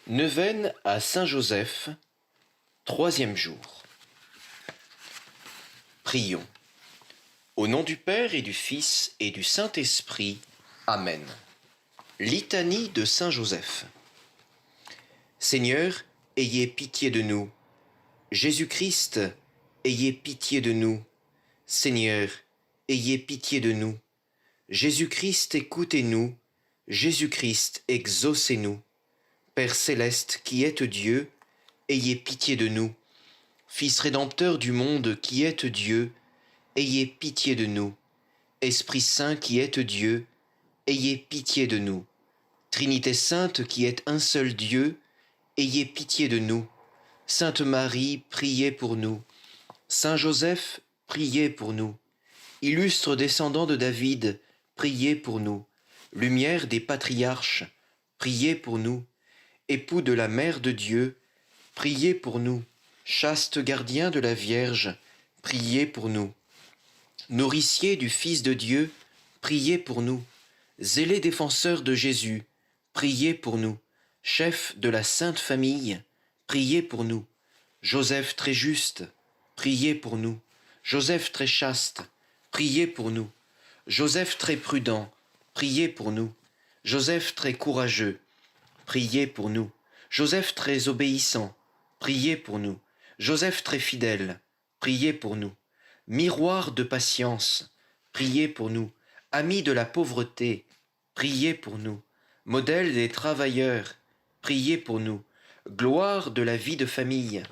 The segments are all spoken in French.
Neuvaine à Saint-Joseph, troisième jour. Prions. Au nom du Père et du Fils et du Saint-Esprit. Amen. Litanie de Saint-Joseph. Seigneur, ayez pitié de nous. Jésus-Christ, ayez pitié de nous. Seigneur, ayez pitié de nous. Jésus-Christ, écoutez-nous. Jésus-Christ, exaucez-nous. Père céleste qui êtes Dieu, ayez pitié de nous. Fils rédempteur du monde qui êtes Dieu, ayez pitié de nous. Esprit Saint qui êtes Dieu, ayez pitié de nous. Trinité Sainte qui êtes un seul Dieu, ayez pitié de nous. Sainte Marie, priez pour nous. Saint Joseph, priez pour nous. Illustre descendant de David, priez pour nous. Lumière des patriarches, priez pour nous. Époux de la Mère de Dieu, priez pour nous. Chaste gardien de la Vierge, priez pour nous. Nourricier du Fils de Dieu, priez pour nous. Zélé défenseur de Jésus, priez pour nous. Chef de la Sainte Famille, priez pour nous. Joseph très juste, priez pour nous. Joseph très chaste, priez pour nous. Joseph très prudent, priez pour nous. Joseph très courageux, priez pour nous. Joseph très obéissant, priez pour nous. Joseph très fidèle, priez pour nous. Miroir de patience, priez pour nous. Ami de la pauvreté, priez pour nous. Modèle des travailleurs, priez pour nous. Gloire de la vie de famille,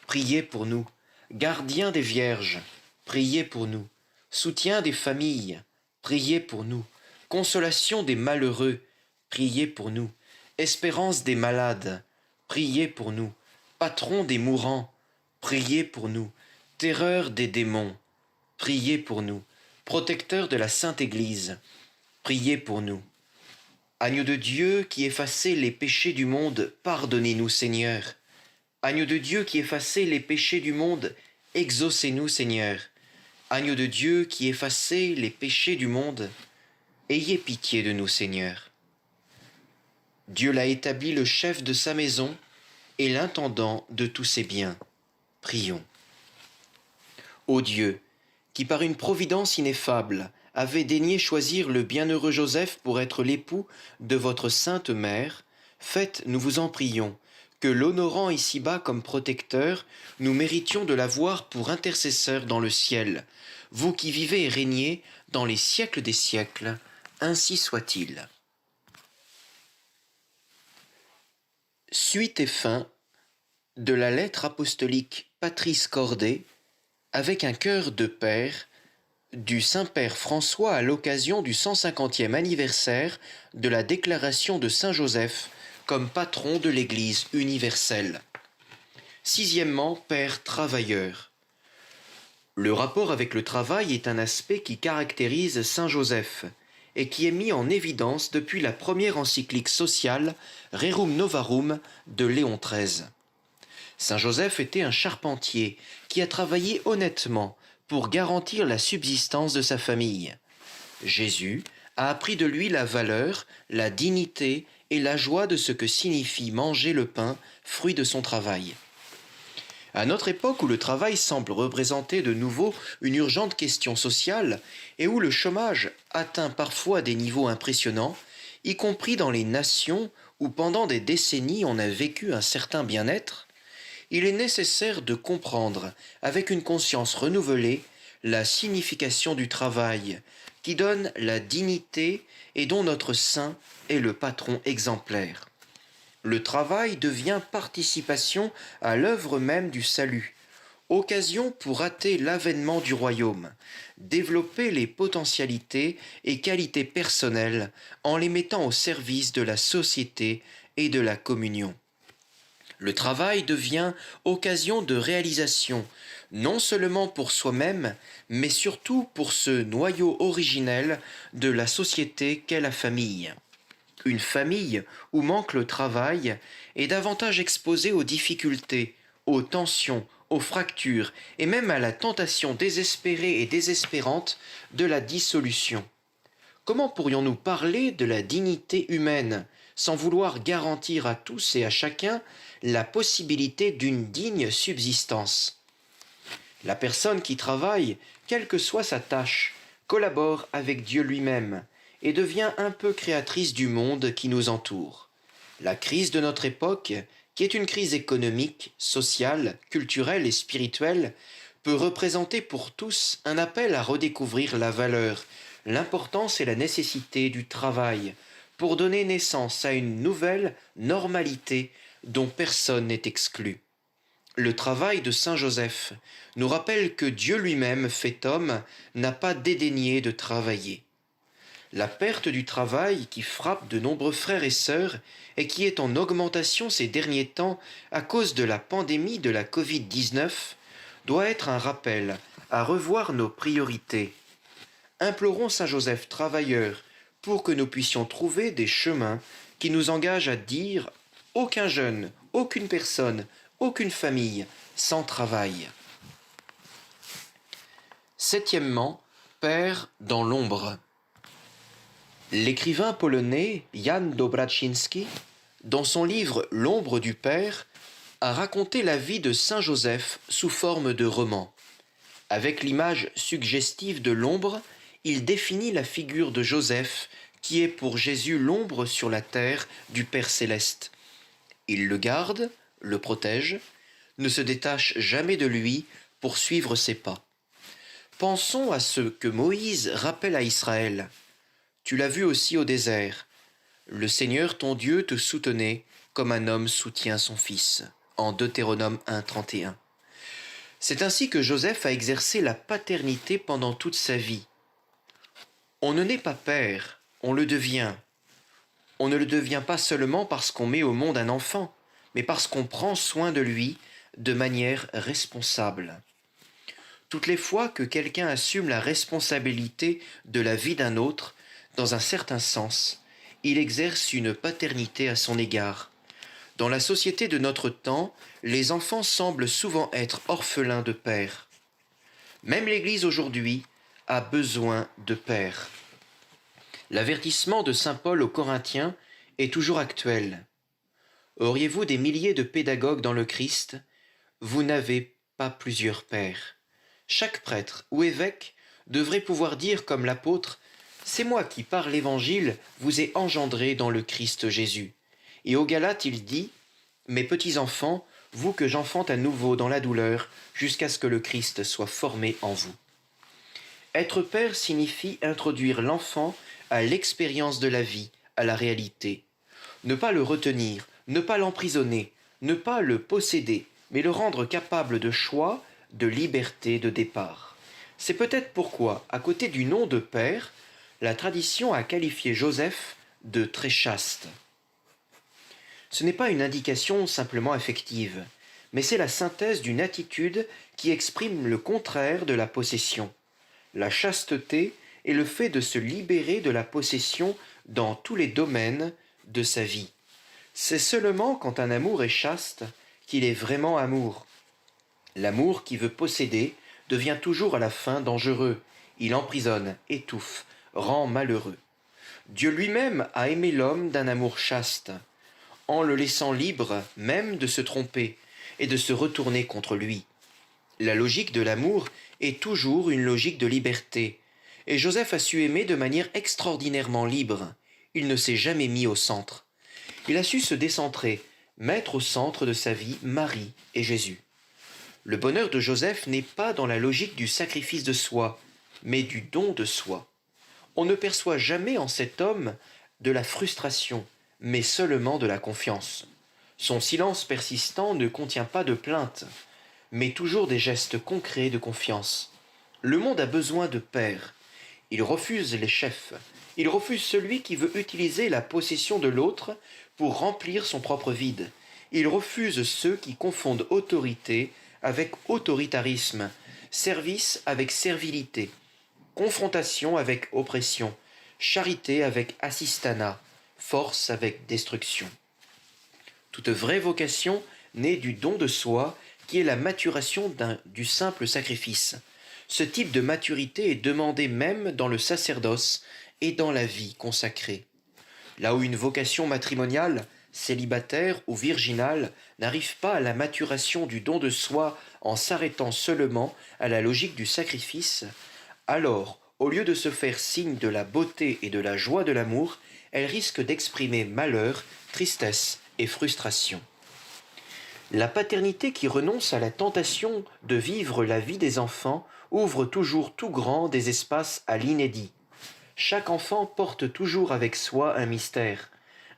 priez pour nous. Gardien des vierges, priez pour nous. Soutien des familles, priez pour nous. Consolation des malheureux, priez pour nous. Espérance des malades, priez pour nous. Patron des mourants, priez pour nous. Terreur des démons, priez pour nous. Protecteur de la Sainte Église, priez pour nous. Agneau de Dieu qui effacez les péchés du monde, pardonnez-nous Seigneur. Agneau de Dieu qui effacez les péchés du monde, exaucez-nous Seigneur. Agneau de Dieu qui effacez les péchés du monde, ayez pitié de nous Seigneur. Dieu l'a établi le chef de sa maison et l'intendant de tous ses biens. Prions. Ô Dieu, qui par une providence ineffable avait daigné choisir le bienheureux Joseph pour être l'époux de votre sainte mère, faites, nous vous en prions, que l'honorant ici-bas comme protecteur, nous méritions de l'avoir pour intercesseur dans le ciel, vous qui vivez et régnez dans les siècles des siècles, ainsi soit-il. Suite et fin de la lettre apostolique Patris Cordé avec un cœur de père du Saint-Père François à l'occasion du 150e anniversaire de la déclaration de Saint Joseph comme patron de l'Église universelle. Sixièmement, Père travailleur. Le rapport avec le travail est un aspect qui caractérise Saint Joseph et qui est mis en évidence depuis la première encyclique sociale Rerum Novarum de Léon XIII. Saint Joseph était un charpentier qui a travaillé honnêtement pour garantir la subsistance de sa famille. Jésus a appris de lui la valeur, la dignité et la joie de ce que signifie manger le pain, fruit de son travail. À notre époque où le travail semble représenter de nouveau une urgente question sociale et où le chômage atteint parfois des niveaux impressionnants, y compris dans les nations où pendant des décennies on a vécu un certain bien-être, il est nécessaire de comprendre avec une conscience renouvelée la signification du travail qui donne la dignité et dont notre saint est le patron exemplaire. Le travail devient participation à l'œuvre même du salut, occasion pour hâter l'avènement du royaume, développer les potentialités et qualités personnelles en les mettant au service de la société et de la communion. Le travail devient occasion de réalisation, non seulement pour soi-même, mais surtout pour ce noyau originel de la société qu'est la famille. Une famille où manque le travail est davantage exposée aux difficultés, aux tensions, aux fractures et même à la tentation désespérée et désespérante de la dissolution. Comment pourrions-nous parler de la dignité humaine sans vouloir garantir à tous et à chacun la possibilité d'une digne subsistance. La personne qui travaille, quelle que soit sa tâche, collabore avec Dieu lui-même et devient un peu créatrice du monde qui nous entoure. La crise de notre époque, qui est une crise économique, sociale, culturelle et spirituelle, peut représenter pour tous un appel à redécouvrir la valeur, l'importance et la nécessité du travail pour donner naissance à une nouvelle normalité dont personne n'est exclu. Le travail de Saint Joseph nous rappelle que Dieu lui-même, fait homme, n'a pas dédaigné de travailler. La perte du travail qui frappe de nombreux frères et sœurs et qui est en augmentation ces derniers temps à cause de la pandémie de la Covid-19 doit être un rappel à revoir nos priorités. Implorons Saint Joseph travailleur pour que nous puissions trouver des chemins qui nous engagent à dire aucun jeune, aucune personne, aucune famille sans travail. Septièmement, Père dans l'ombre. L'écrivain polonais Jan Dobraszynski, dans son livre L'ombre du Père, a raconté la vie de Saint Joseph sous forme de roman. Avec l'image suggestive de l'ombre, il définit la figure de Joseph qui est pour Jésus l'ombre sur la terre du Père céleste. Il le garde, le protège, ne se détache jamais de lui pour suivre ses pas. Pensons à ce que Moïse rappelle à Israël. Tu l'as vu aussi au désert. Le Seigneur ton Dieu te soutenait comme un homme soutient son fils. En Deutéronome 1,31. C'est ainsi que Joseph a exercé la paternité pendant toute sa vie. On ne naît pas père, on le devient. On ne le devient pas seulement parce qu'on met au monde un enfant, mais parce qu'on prend soin de lui de manière responsable. Toutes les fois que quelqu'un assume la responsabilité de la vie d'un autre, dans un certain sens, il exerce une paternité à son égard. Dans la société de notre temps, les enfants semblent souvent être orphelins de père. Même l'Église aujourd'hui a besoin de père. L'avertissement de saint Paul aux Corinthiens est toujours actuel. Auriez-vous des milliers de pédagogues dans le Christ? Vous n'avez pas plusieurs pères. Chaque prêtre ou évêque devrait pouvoir dire comme l'apôtre « C'est moi qui, par l'Évangile, vous ai engendré dans le Christ Jésus ». Et aux Galates, il dit « Mes petits enfants, vous que j'enfante à nouveau dans la douleur, jusqu'à ce que le Christ soit formé en vous. » Être père signifie introduire l'enfant à l'expérience de la vie, à la réalité. Ne pas le retenir, ne pas l'emprisonner, ne pas le posséder, mais le rendre capable de choix, de liberté de départ. C'est peut-être pourquoi, à côté du nom de père, la tradition a qualifié Joseph de très chaste. Ce n'est pas une indication simplement affective, mais c'est la synthèse d'une attitude qui exprime le contraire de la possession. La chasteté est le fait de se libérer de la possession dans tous les domaines de sa vie. C'est seulement quand un amour est chaste qu'il est vraiment amour. L'amour qui veut posséder devient toujours à la fin dangereux. Il emprisonne, étouffe, rend malheureux. Dieu lui-même a aimé l'homme d'un amour chaste, en le laissant libre même de se tromper et de se retourner contre lui. La logique de l'amour est toujours une logique de liberté, et Joseph a su aimer de manière extraordinairement libre. Il ne s'est jamais mis au centre. Il a su se décentrer, mettre au centre de sa vie Marie et Jésus. Le bonheur de Joseph n'est pas dans la logique du sacrifice de soi, mais du don de soi. On ne perçoit jamais en cet homme de la frustration, mais seulement de la confiance. Son silence persistant ne contient pas de plainte, mais toujours des gestes concrets de confiance. Le monde a besoin de pères. Il refuse les chefs. Il refuse celui qui veut utiliser la possession de l'autre pour remplir son propre vide. Il refuse ceux qui confondent autorité avec autoritarisme, service avec servilité, confrontation avec oppression, charité avec assistanat, force avec destruction. Toute vraie vocation naît du don de soi qui est la maturation du simple sacrifice. Ce type de maturité est demandé même dans le sacerdoce et dans la vie consacrée. Là où une vocation matrimoniale, célibataire ou virginale, n'arrive pas à la maturation du don de soi en s'arrêtant seulement à la logique du sacrifice, alors, au lieu de se faire signe de la beauté et de la joie de l'amour, elle risque d'exprimer malheur, tristesse et frustration. La paternité qui renonce à la tentation de vivre la vie des enfants ouvre toujours tout grand des espaces à l'inédit. Chaque enfant porte toujours avec soi un mystère,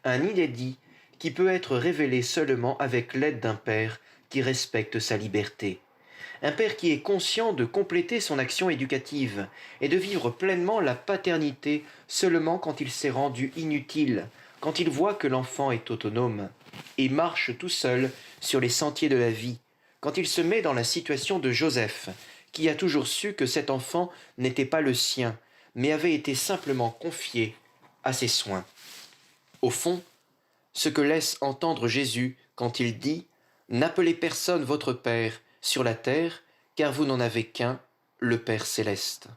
un inédit qui peut être révélé seulement avec l'aide d'un père qui respecte sa liberté. Un père qui est conscient de compléter son action éducative et de vivre pleinement la paternité seulement quand il s'est rendu inutile, quand il voit que l'enfant est autonome et marche tout seul sur les sentiers de la vie, quand il se met dans la situation de Joseph, qui a toujours su que cet enfant n'était pas le sien, mais avait été simplement confié à ses soins. Au fond, ce que laisse entendre Jésus quand il dit « N'appelez personne votre Père sur la terre, car vous n'en avez qu'un, le Père céleste. »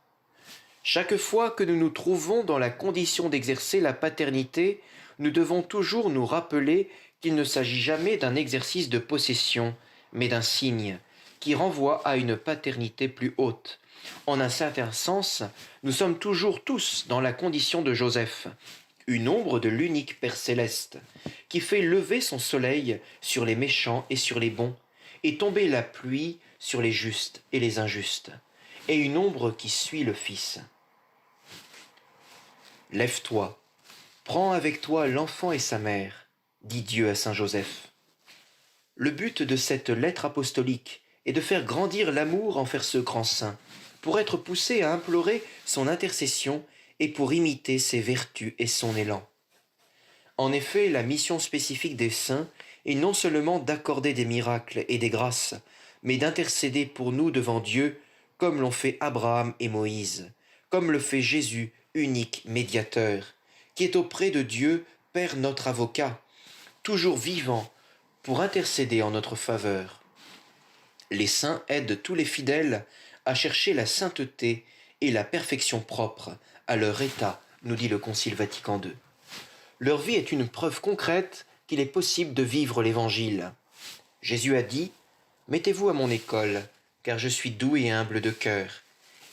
Chaque fois que nous nous trouvons dans la condition d'exercer la paternité, nous devons toujours nous rappeler qu'il ne s'agit jamais d'un exercice de possession, mais d'un signe, qui renvoie à une paternité plus haute. En un certain sens, nous sommes toujours tous dans la condition de Joseph, une ombre de l'unique Père céleste, qui fait lever son soleil sur les méchants et sur les bons, et tomber la pluie sur les justes et les injustes, et une ombre qui suit le Fils. Lève-toi, prends avec toi l'enfant et sa mère, dit Dieu à saint Joseph. Le but de cette lettre apostolique est de faire grandir l'amour envers ce grand saint, pour être poussé à implorer son intercession et pour imiter ses vertus et son élan. En effet, la mission spécifique des saints est non seulement d'accorder des miracles et des grâces, mais d'intercéder pour nous devant Dieu, comme l'ont fait Abraham et Moïse, comme le fait Jésus, unique médiateur, qui est auprès de Dieu, Père notre avocat, toujours vivant, pour intercéder en notre faveur. Les saints aident tous les fidèles à chercher la sainteté et la perfection propre à leur état, nous dit le Concile Vatican II. Leur vie est une preuve concrète qu'il est possible de vivre l'Évangile. Jésus a dit « Mettez-vous à mon école, car je suis doux et humble de cœur. »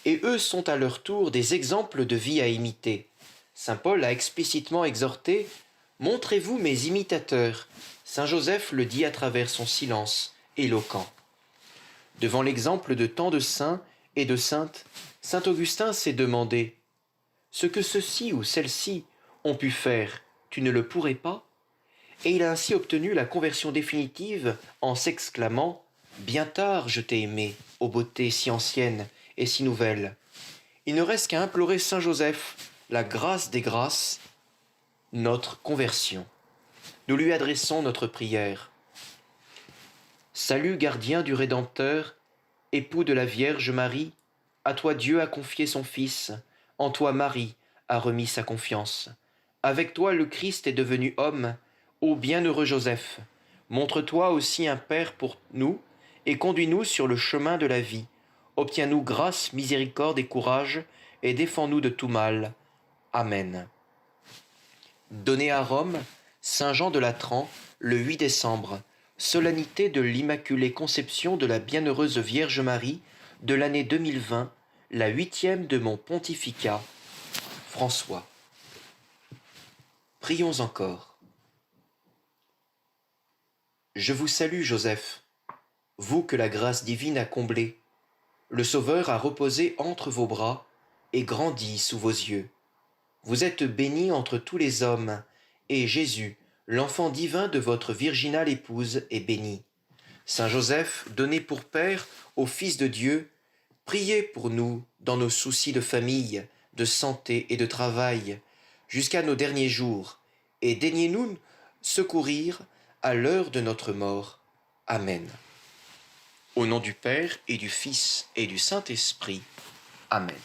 Et eux sont à leur tour des exemples de vie à imiter. Saint Paul a explicitement exhorté « Montrez-vous mes imitateurs ». Saint Joseph le dit à travers son silence éloquent. Devant l'exemple de tant de saints et de saintes, saint Augustin s'est demandé « Ce que ceux-ci ou celles-ci ont pu faire, tu ne le pourrais pas ?» Et il a ainsi obtenu la conversion définitive en s'exclamant « Bien tard je t'ai aimé, ô beauté si ancienne et si nouvelle. » Il ne reste qu'à implorer saint Joseph, la grâce des grâces, notre conversion. Nous lui adressons notre prière. Salut gardien du Rédempteur, époux de la Vierge Marie, à toi Dieu a confié son Fils, en toi Marie a remis sa confiance. Avec toi le Christ est devenu homme, ô bienheureux Joseph, montre-toi aussi un Père pour nous, et conduis-nous sur le chemin de la vie. Obtiens-nous grâce, miséricorde et courage, et défends-nous de tout mal. Amen. Donné à Rome, Saint Jean de Latran, le 8 décembre, solennité de l'Immaculée Conception de la Bienheureuse Vierge Marie, de l'année 2020, la 8e de mon pontificat. François. Prions encore. Je vous salue, Joseph, vous que la grâce divine a comblé. Le Sauveur a reposé entre vos bras et grandi sous vos yeux. Vous êtes béni entre tous les hommes, et Jésus, l'enfant divin de votre virginale épouse, est béni. Saint Joseph, donné pour Père au Fils de Dieu, priez pour nous dans nos soucis de famille, de santé et de travail, jusqu'à nos derniers jours, et daignez-nous secourir à l'heure de notre mort. Amen. Au nom du Père et du Fils et du Saint-Esprit. Amen.